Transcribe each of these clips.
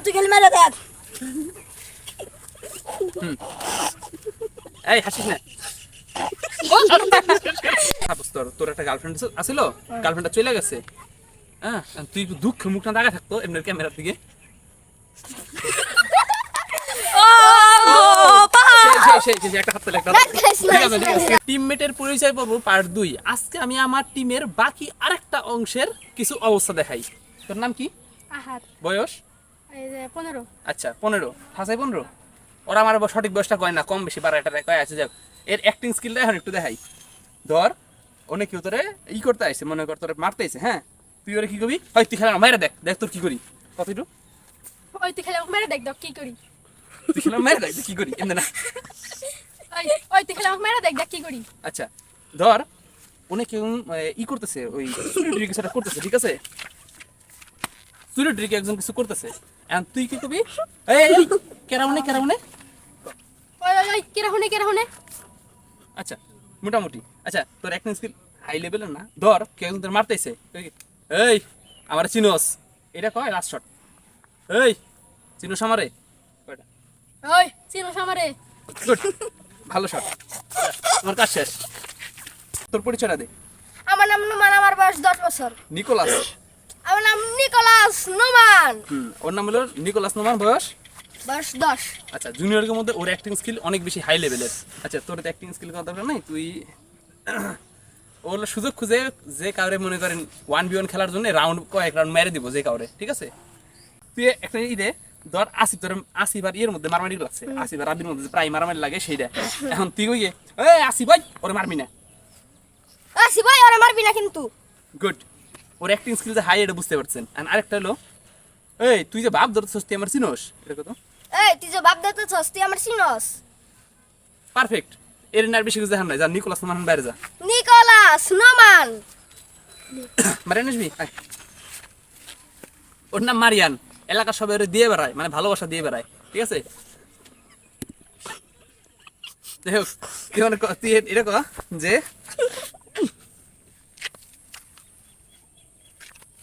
তুই খালি মেরে দেখ। এই হাসিস না। তোর একটা গার্লফ্রেন্ড আছিল, গার্লফ্রেন্ডটা চলে গেছে। হ্যাঁ, তুই দুঃখ মুখটা দাগা থাকতো এমনি ক্যামেরার দিকে। টিমমেটের পরিচয় পর্ব পার্ট 2। আজকে আমি আমার টিমের বাকি আরেকটা অংশের কিছু অবস্থা দেখাই। তোর নাম কি? আহাত। বয়স? এই যে 15। আচ্ছা 15। ফাঁসাই 15। ওরা আমার সঠিক বয়সটা কয় না, কম বেশি বাড়াটা কয় আছে। যাক, এর অ্যাক্টিং স্কিলটা এখন একটু দেখাই। ধর অনেক কেউ তোরে ই করতে আইছে, মনে কর তোরে মারতে আইছে। হ্যাঁ, তুই ওরে কি করবি? হয় তুই খেলা মেরে দেখ, দেখ তোর কি করি। কতটু? ওই তুই খালি মেরে দেখ দেখ কি করি। তুই খেলা মেরে দেখ কি করি, এমনি না। ওই তুই খালি মেরে দেখ দেখ কি করি। আচ্ছা ধর অনেক কেউ ই করতেছে, ওই চুরি কিছুটা করতেছে, ঠিক আছে? চুরি ট্রিকে একজন কিছু করতেছে, এখন তুই কি করবি? এই কেরামনে কেরামনে। ওই কেরা হনে। আচ্ছা মোটামুটি। আচ্ছা তোর অ্যাক্টিং স্কিল হাই লেভেলের না। ধর কেউ একজন তোর মারতেছে, এই আমার চিনোস, এটা কয় লাস্ট শট। এই চিনোস আমারে, কয়টা? ওই চিনোস আমারে। গুড, ভালো শট। তোমার কাজ শেষ। তোর পরিচয়টা দে। আমার নাম নোমান, আমার বয়স 10 বছর। নিকোলাস। আমার নাম নিকোলাস নোমান। ওর নাম হলো নিকোলাস নোমান, বয়স 10। আচ্ছা জুনিয়রের মধ্যে ওর অ্যাক্টিং স্কিল অনেক বেশি হাই লেভেলের। আচ্ছা তোর তো অ্যাক্টিং স্কিল করার দরকার নাই, তুই ওর সুযোগ খুঁজে যে কাউরে মনে করেন 1v1 খেলার জন্য কয়েক রাউন্ড মেরে দিব যে কাউরে, ঠিক আছে? তুই একটা দে। ধর আসিফ, তোর আসিফ আর ইয়ের মধ্যে মারামারি লাগছে, আসিফ আর আবির মধ্যে প্রায় মারামারি লাগে সেইটা। এখন তুই কই এই আসিফ ভাই ওরে মারবি না। আসি ভাই ওরে মারবি না কিন্তু। গুড, ওর অ্যাক্টিং স্কিল যে হাই এটা বুঝতে পারছেন। আর আরেকটা হলো, এই তুই যে বাপ ধরতেছিস তুই আমার চিনোস, এটা কত? এই তুই যে বাপ দেখতেছস তুই আমার চিনোস। পারফেক্ট। এর না আর বেশি কিছু দেখার নাই। যা নিকোলাস নোমান বাইরে যা। নিকোলাস নোমান। মারিয়ান আসবি? ওর নাম মারিয়ান। এলাকার সবাই ওরে দিয়ে বেড়ায়, মানে ভালোবাসা দিয়ে বেড়ায়, ঠিক আছে? যাই হোক, তুই এটা কহ যে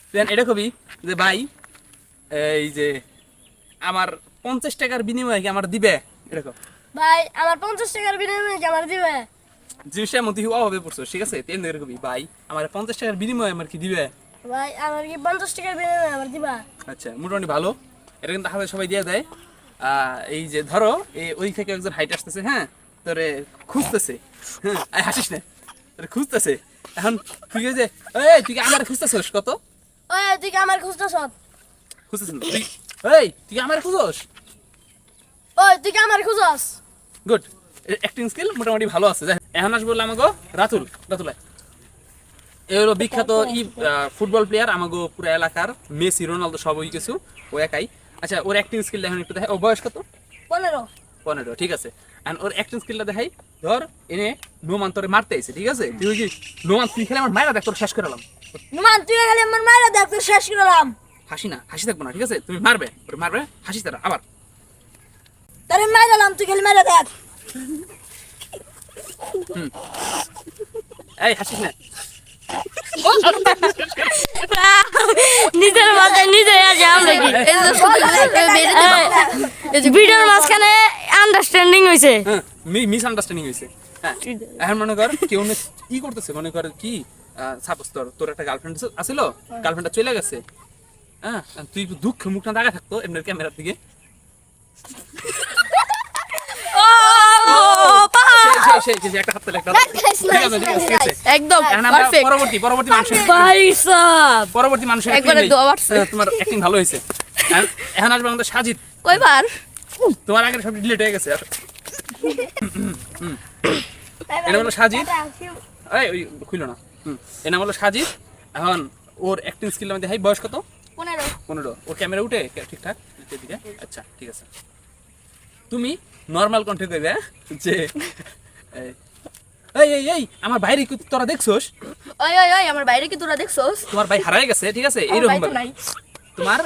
তুই এটা কবি যে ভাই এই যে আমার 50 টাকার বিনিময়ে কি আমার দিবে, এটা কহ। ভাই আমার 50 টাকার বিনিময়ে কি আমার দিবে? জিনিসটার মধ্যে অভাবে পড়ছো, ঠিক আছে? তুই এমনি কবি ভাই আমার 50 টাকার বিনিময়ে আমার কি দিবে। ভাই আমার কি 50 টাকার বিনিময়ে আমার দিবা? আচ্ছা মোটামুটি ভালো। এটা কিন্তু হাতে সবাই দিয়ে দেয়। এই যে ধরো ওই থেকে একজন হাইট আসতেছে, হ্যাঁ তোরে খুঁজতেছে। হ্যাঁ হাসিস না, তোরে খুঁজতেছে। এখন তুই যে তুই কি আমার খুঁজতেছস? কত? ওই তুই কি আমার খুঁজতেছস? খুঁজতেছ না তুই? তুই কি আমার খুঁজস? ওই তুই কি আমার খুঁজস? গুড, অ্যাক্টিং স্কিল মোটামুটি ভালো আছে। এখন আসবো আমাকে রাতুল। রাতুল এ হলো বিখ্যাত ফুটবল প্লেয়ার, আমাকে পুরো এলাকার মেসি রোনালদো সবই কিছু ও একাই। আচ্ছা ওর অ্যাক্টিং স্কিলটা এখন একটু দেখাই। ও বয়স কত? 15, ঠিক আছে। এখন ওর অ্যাক্টিং স্কিলটা দেখাই। ধর এনে নোমান তোরে মারতে আইছে, ঠিক আছে? তুই কি নোমান তুই খেলে আমার মায়েরা দেখ তোর শেষ করে এলাম। নোমান তুই খালি আমার মাইরা দেখ তোর শেষ করলাম। হাসি না, হাসি থাকবো না, ঠিক আছে? তুমি মারবে, ওরে মারবে, হাসি তারা আবার। তারে মাইরালাম তুই খালি মাইরা দেখ। এই হাসিস না। নিজের মাথায় নিজে আছে আমরা কি এই যে ভিডিওর মাঝখানে আন্ডারস্ট্যান্ডিং হইছে। মিস আন্ডারস্ট্যান্ডিং হয়েছে। হ্যাঁ এখন মনে কর কেউ ই করতেছে, মনে কর কি সাপোজ তোর একটা গার্লফ্রেন্ড আছিল, গার্লফ্রেন্ডটা চলে গেছে। হ্যাঁ তুই দুঃখ মুখটা দাগা থাকতো এমনি ক্যামেরার দিকে। একটা হাত একটা একদম পরবর্তী মানুষের তোমার অ্যাক্টিং ভালো হয়েছে। এখন আসবে আমাদের সাজিদ। কয়বার তোমার আগে সব ডিলিট হয়ে গেছে। এটা হলো সাজিদ। ওই খুইল না। এর নাম হলো সাজিদ। এখন ওর অ্যাক্টিং স্কিল আমি দেখাই। বয়স কত? 15। ওর ক্যামেরা উঠে ঠিকঠাক দিকে। আচ্ছা ঠিক আছে, তুমি নর্মাল কণ্ঠে কইবে যে এই আমার বাইরে কি তোরা দেখছস? ওই আমার বাইরে কি তোরা দেখছস? তোমার ভাই হারাই গেছে, ঠিক আছে? এইরকম তোমার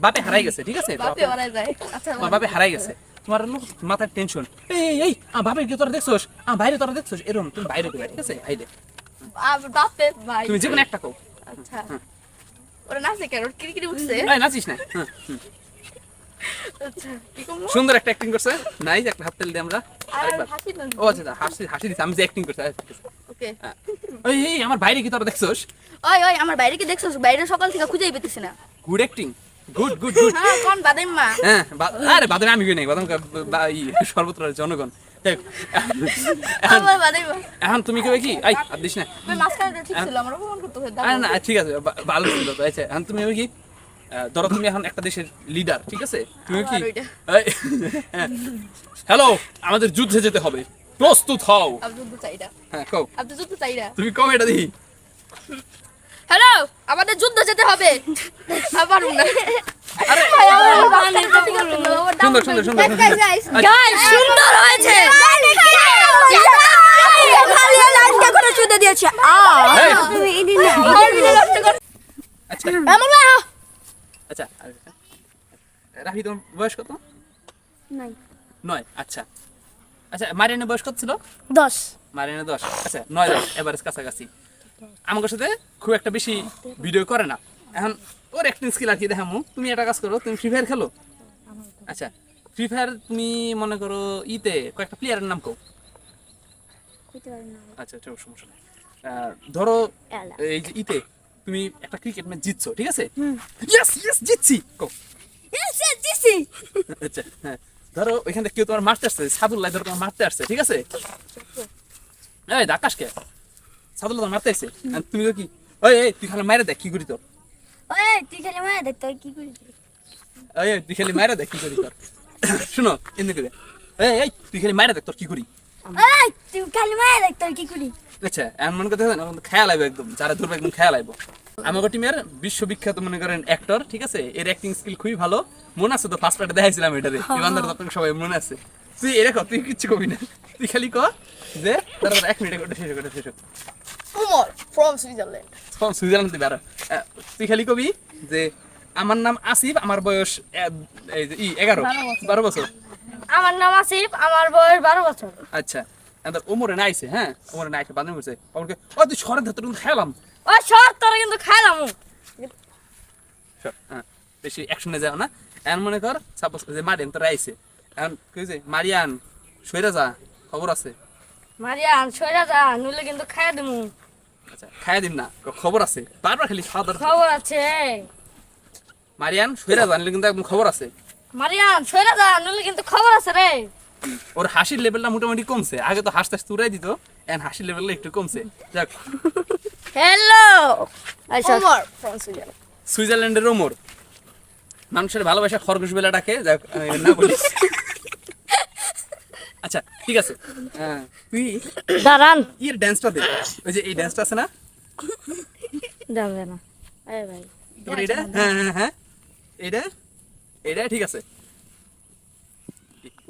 বাপে হারাই গেছে, ঠিক আছে? বাপে হারাই যায়। আচ্ছা তোমার বাপে হারাই গেছে, তোমার মাথার টেনশন। এই বাপে কি তোরা দেখছস? বাইরে তোরা দেখছস? এরকম তুমি বাইরে কইবে, ঠিক আছে? বাইরে বাপে ভাই তুমি যেকোনো একটা কও। আচ্ছা ওরা নাচে কেন? কিরিকিরি উঠছে। নাচিস না। সুন্দর একটা অ্যাক্টিং করছে, নাইস, একটা হাততালি দিই আমরা আরেকবার। ও আচ্ছা হাসি হাসি দিছি, আমি যে অ্যাক্টিং করছি। ওকে ওই এই আমার বাইরে কি তোরা দেখছস? ওই ওই আমার বাইরে কি দেখছস? বাইরে সকাল থেকে খুঁজেই পেতেছি না। Good acting, good good good. হ্যাঁ কোন বাদাম মা? হ্যাঁ আরে বাদামে আমি কই নাই, বাদাম সর্বত্র জনগণ। দেখ, আমার বাদাম মা। এখন তুমি কবে কি আই আর দিস না। তুই মাঝখানে ঠিক ছিল, আমার অপমান করতে হতো। আরে না ঠিক আছে, ভালো ছিল তো। আচ্ছা এখন তুমি হবে কি, ধরো তুমি এখন একটা দেশের লিডার, ঠিক আছে? তুমি কি আবার ওইটা। হ্যালো, আমাদের যুদ্ধে যেতে হবে, প্রস্তুত হও। আব্দুল চাইরা। হ্যাঁ কও, আব্দুল চাইরা। তুমি কম এটা দিই। হ্যালো, আমাদের যুদ্ধ যেতে হবে। আবার না। আরে সুন্দর সুন্দর সুন্দর গাইস সুন্দর হয়েছে। খালি লাইনটা করে চুদে দিয়েছে এই, তুমি ইনি না আচ্ছা আমার ভাই আচ্ছা রাফি, তোমার বয়স কত? নাই 9। আচ্ছা আচ্ছা, মারিয়ানের বয়স কত ছিল? 10 মারিয়ানের 10। আচ্ছা 9 10 এভারেজ কাছাকাছি। আমার সাথে খুব একটা বেশি ভিডিও করে না। এখন ওর অ্যাক্টিং স্কিল আর কি দেখামু। তুমি একটা কাজ করো, তুমি ফ্রি ফায়ার খেলো? আচ্ছা ফ্রি ফায়ার তুমি মনে করো ইতে কয়েকটা প্লেয়ারের নাম কও। আচ্ছা আচ্ছা সমস্যা নেই। ধরো এই যে ইতে তুমি একটা ক্রিকেট ম্যাচ জিতছো, ঠিক আছে? ইয়েস ইয়েস জিতছি কও। জিসি আচ্ছা হ্যাঁ, ধরো ওইখান থেকে কেউ তোমার মারতে আসছে, সাদুল্লাহ ধরো তোমার মারতে আসছে, ঠিক আছে? এই আকাশকে সাদুল্লাহ তোমার মারতে আসছে, আর তুমি তো কি ওই এই তুই খালি মাইরে দেখ কি করি তোর। ওই তুই খালি মায়া দেখ তুই কি করিস এই তুই খালি মাইরে দেখ কি করি তোর। শুনো এমনি করে, এই তুই খালি মাইরে দেখ তোর কি করি। ওই তুই খালি মায়া দেখ তুই কি করিস আচ্ছা এমন মনে করতে হবে না, খেয়াল আইবো একদম, যারা ধরবে একদম খেয়াল আইবো। আমাদের টিমের বিশ্ববিখ্যাত মনে করেন অ্যাক্টর, ঠিক আছে? এর অ্যাক্টিং স্কিল খুবই ভালো। মনে আছে তো ফার্স্ট পার্টে দেখাইছিলাম এটারে, ইমানদার আপনাদের সবাই মনে আছে। তুই এরকম তুই কিচ্ছু কবি না, তুই খালি ক যে তারা 1 মিনিটে করে শেষ করে শেষ। Umar from Switzerland. সুইজারল্যান্ড দিবে আর তুই খালি কবি যে আমার নাম আসিফ, আমার বয়স এই যে 12 বছর। আমার নাম আসিফ আমার বয়স 12 বছর আচ্ছা ওমরে না আইছে, হ্যাঁ ওমরে না আইছে বান্ধব হয়েছে ওকে, ও তুই সরের ধারে তুমি খেলাম। ওই সর তোরা কিন্তু খাইলাম হ্যাঁ বেশি অ্যাকশনে যাও না। এখন মনে কর সাপোজ যে মারিয়ান তোরা আইছে, এখন কি হয়েছে মারিয়ান সইরা যা, খবর আছে? মারিয়ান সইরা যা নইলে কিন্তু খাইয়া দিমু। আচ্ছা খাইয়া দিন না, খবর আছে, বারবার খালি খাওয়া দরকার। খবর আছে মারিয়ান সইরা যা, নিলে কিন্তু একদম খবর আছে। মারিয়ান সইরা যা নইলে কিন্তু খবর আছে রে। ওর হাসির লেভেলটা মোটামুটি কমছে, আগে তো হাসতে হাসতে উড়াই দিত, এখন হাসির লেভেলটা একটু কমছে। যাক হ্যালো আচ্ছা উমর ফ্রম সুইজারল্যান্ড। সুইজারল্যান্ডের ওমর মানুষের ভালোবাসা খরগোশ বেলা ডাকে, যাক আমি না বলি। আচ্ছা ঠিক আছে, তুই দাঁড়ান এর ড্যান্সটা দে, ওই যে এই ড্যান্সটা আছে না যাবে না এই ভাই তোর এটা, হ্যাঁ হ্যাঁ হ্যাঁ এটা এটা ঠিক আছে,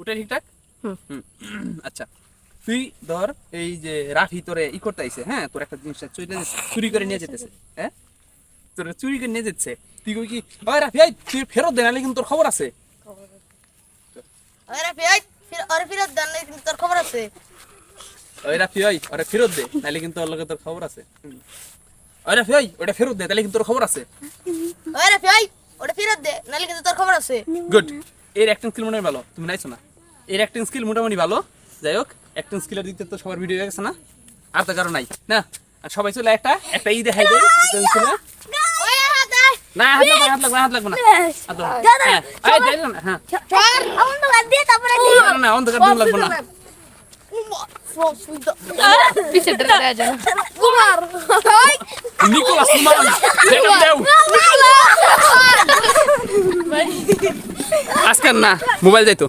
ওটা ঠিকঠাক। হুম আচ্ছা তুই ধর এই যে রাফি তোরে ই করতে আইছে, হ্যাঁ তোর একটা জিনিস চুরি করে নিয়ে যেতেছে, হ্যাঁ তোর চুরি করে নিয়ে যাচ্ছে, তুই কই কি ওই রাফি এই তুই ফেরত দে, নাহলে কিন্তু তোর খবর আছে। আরে ভাই আরে ফিরত দেন না, কিন্তু তোর খবর আছে। ওই রাফি ওই ওরে ফেরত দে, নাহলে কিন্তু ওর লগে তোর খবর আছে। ওই রাফি ওই ওটা ফেরত দে, তাহলে কিন্তু তোর খবর আছে। আরে ভাই ওটা ফিরত দে, নালে কিন্তু তোর খবর আছে। গুড, এর অ্যাক্টিং স্কিল মোটামুটি ভালো, তুমি নাইছো না? এর অ্যাক্টিং স্কিল মোটামুটি ভালো। যাই হোক অ্যাক্টিং স্কিলের দিক থেকে তো সবার ভিডিও গেছে না, আর তো কারো নাই না। আর সবাই চলে একটা ই দেখাই দেয় ওই হাত দে। না, হাত লাগবে না, হাত লাগবে না, হাত লাগবে না, হাত লাগবে না। হ্যাঁ, এই যাই না, হ্যাঁ চল আমার তো বাদ দিয়ে তারপরে না, না অন্ধকার দিন লাগবে না। Umar from Switzerland. পিছে ডরা যায় উমর ওই নিকোলাস নুমান দেও আজকে না মোবাইল যাইতো।